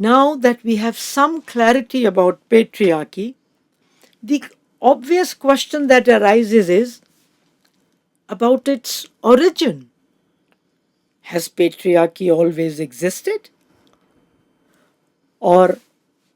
Now that we have some clarity about patriarchy, the obvious question that arises is about its origin. Has patriarchy always existed? Or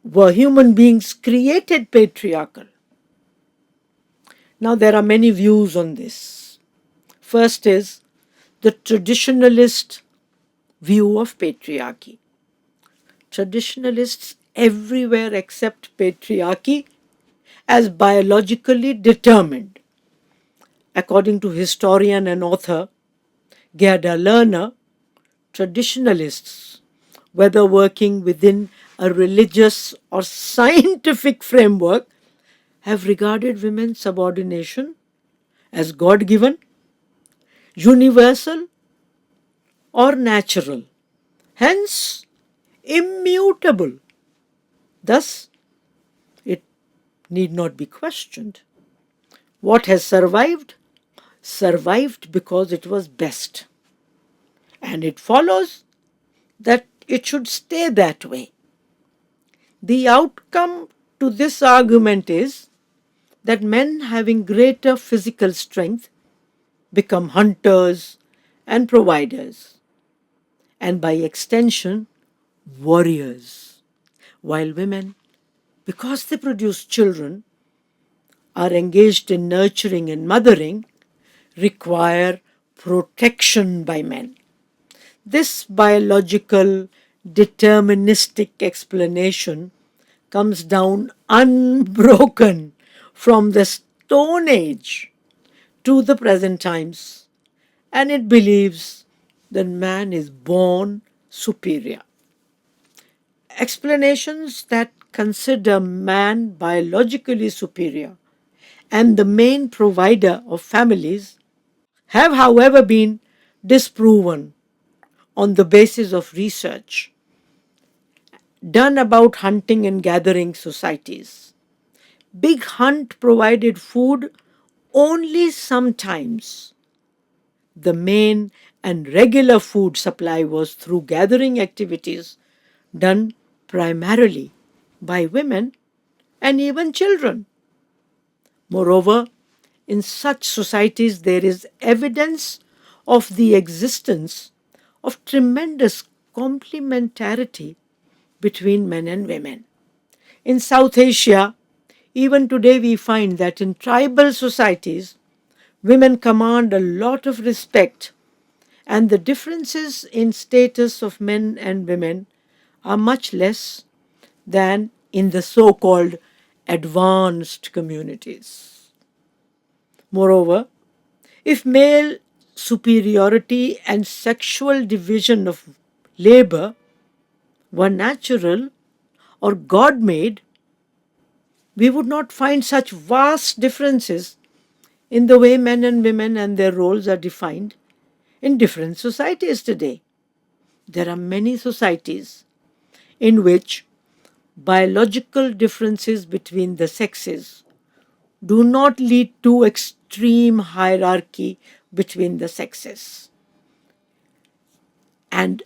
were human beings created patriarchal? Now, there are many views on this. First is the traditionalist view of patriarchy. Traditionalists everywhere accept patriarchy as biologically determined. According to historian and author Gerda Lerner, traditionalists, whether working within a religious or scientific framework, have regarded women's subordination as God given, universal, or natural, hence immutable. Thus, it need not be questioned. What has survived? Survived because it was best. And it follows that it should stay that way. The outcome to this argument is that men having greater physical strength become hunters and providers, and by extension, warriors, while women, because they produce children, are engaged in nurturing and mothering, require protection by men. This biological deterministic explanation comes down unbroken from the Stone Age to the present times, and it believes that man is born superior. Explanations that consider man biologically superior and the main provider of families have, however, been disproven on the basis of research done about hunting and gathering societies. Big Hunt provided food only sometimes. The main and regular food supply was through gathering activities done primarily by women and even children. Moreover, in such societies, there is evidence of the existence of tremendous complementarity between men and women. In South Asia, even today, we find that in tribal societies, women command a lot of respect, and the differences in status of men and women are much less than in the so called advanced communities. Moreover, if male superiority and sexual division of labor were natural or God made, we would not find such vast differences in the way men and women and their roles are defined in different societies today. There are many societies in which biological differences between the sexes do not lead to extreme hierarchy between the sexes and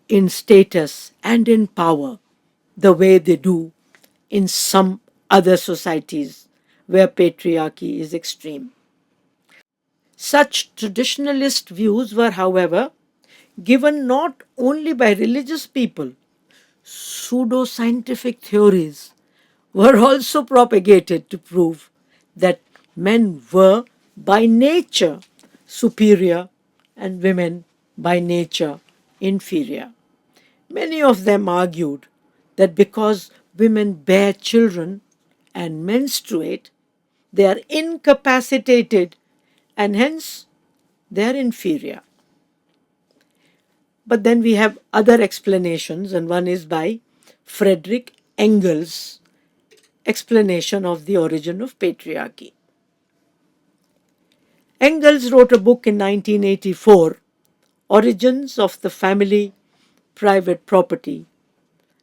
in status and in power the way they do in some other societies where patriarchy is extreme. Such traditionalist views were, however, given not only by religious people. Pseudo-scientific theories were also propagated to prove that men were by nature superior and women by nature inferior. Many of them argued that because women bear children and menstruate, they are incapacitated and hence they are inferior. But then we have other explanations, and one is by Frederick Engels' explanation of the origin of patriarchy. Engels wrote a book in 1984, Origins of the Family, Private Property,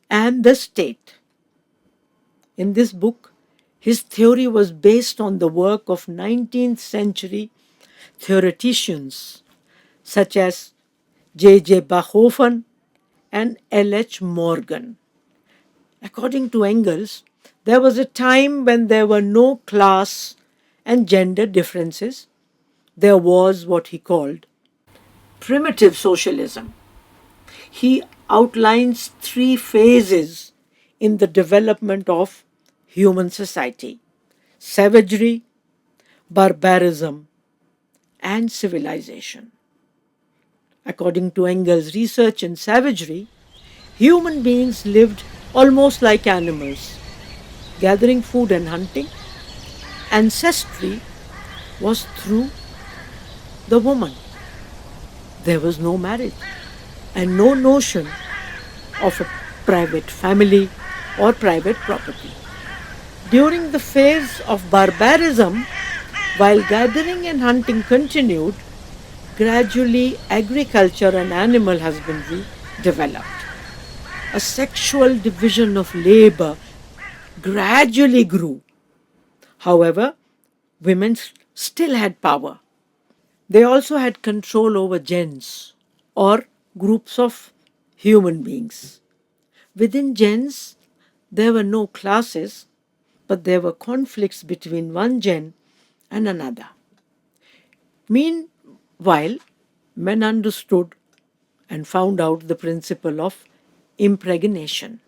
and the State. In this book, his theory was based on the work of 19th century theoreticians such as J. J. Bachhofen and L.H. Morgan. According to Engels, there was a time when there were no class and gender differences. There was what he called primitive socialism. He outlines three phases in the development of human society: savagery, barbarism, and civilization. According to Engels' research in savagery, human beings lived almost like animals, gathering food and hunting. Ancestry was through the woman. There was no marriage and no notion of a private family or private property. During the phase of barbarism, while gathering and hunting continued, gradually agriculture and animal husbandry developed. A sexual division of labor gradually grew. However, women still had power. They also had control over gens or groups of human beings. Within gens, there were no classes, but there were conflicts between one gen and another. Meanwhile, men understood and found out the principle of impregnation.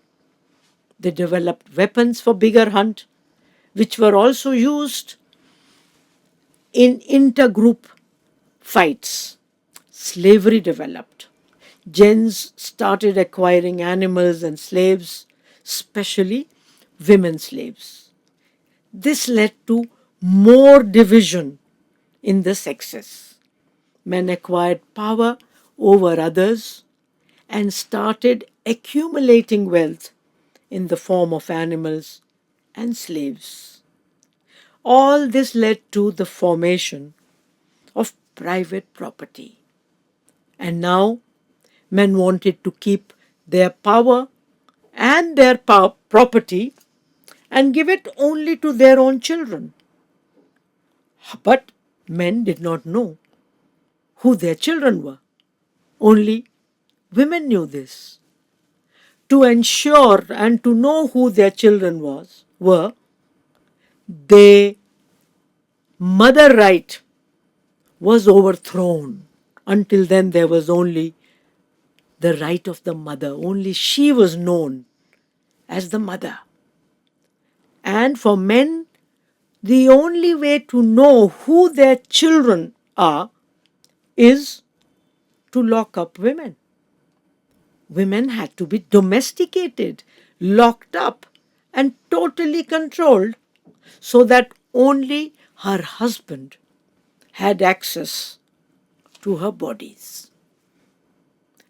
They developed weapons for bigger hunt, which were also used in intergroup fights. Slavery developed. Gens started acquiring animals and slaves, especially women slaves. This led to more division in the sexes. Men acquired power over others and started accumulating wealth in the form of animals and slaves. All this led to the formation of private property. And now men wanted to keep their power and their property and give it only to their own children. But men did not know who their children were. Only women knew this. To ensure and to know who their children were, their mother right was overthrown. Until then, there was only the right of the mother. Only she was known as the mother. And for men, the only way to know who their children are is to lock up women. Women had to be domesticated, locked up, and totally controlled so that only her husband had access to her bodies.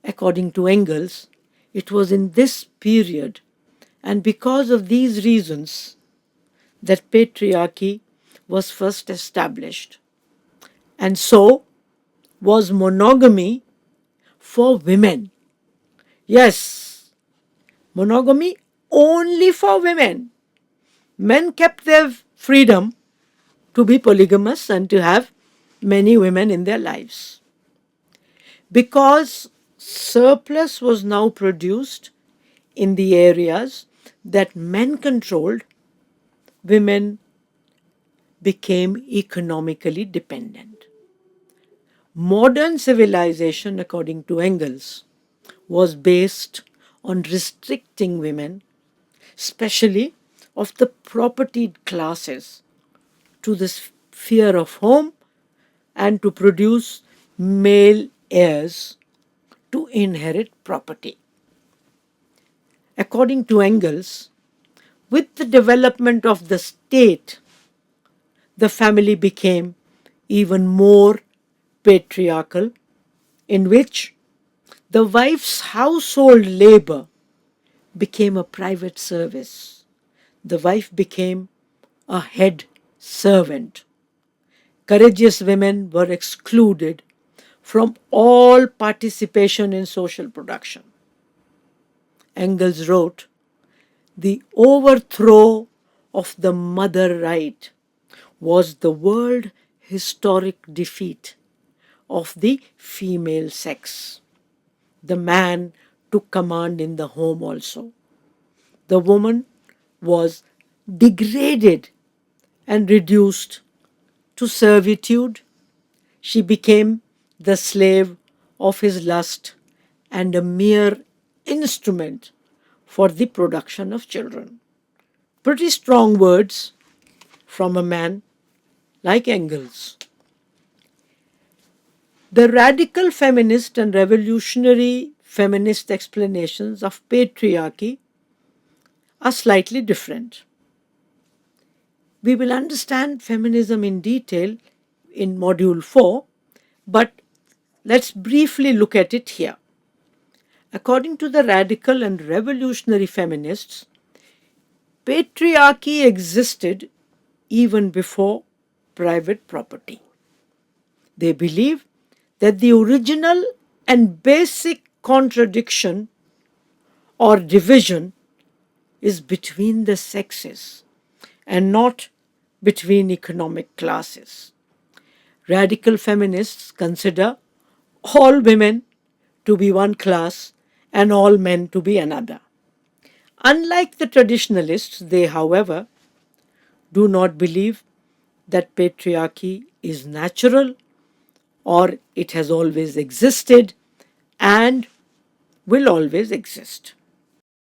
According to Engels, it was in this period and because of these reasons that patriarchy was first established. And so was monogamy for women. Yes, monogamy only for women. Men kept their freedom to be polygamous and to have many women in their lives. Because surplus was now produced in the areas that men controlled, women became economically dependent. Modern civilization, according to Engels, was based on restricting women, especially of the propertied classes, to the sphere of home and to produce male heirs to inherit property. According to Engels, with the development of the state, the family became even more patriarchal, in which the wife's household labor became a private service. The wife became a head servant. Courageous women were excluded from all participation in social production. Engels wrote, "The overthrow of the mother right was the world historic defeat of the female sex. The man took command in the home also. The woman was degraded and reduced to servitude. She became the slave of his lust and a mere instrument for the production of children. Pretty strong words from a man like Engels. The radical feminist and revolutionary feminist explanations of patriarchy are slightly different. We will understand feminism in detail in Module 4, but let's briefly look at it here. According to the radical and revolutionary feminists, patriarchy existed even before private property. They believe that the original and basic contradiction or division is between the sexes and not between economic classes. Radical feminists consider all women to be one class and all men to be another. Unlike the traditionalists, they, however, do not believe that patriarchy is natural or it has always existed and will always exist.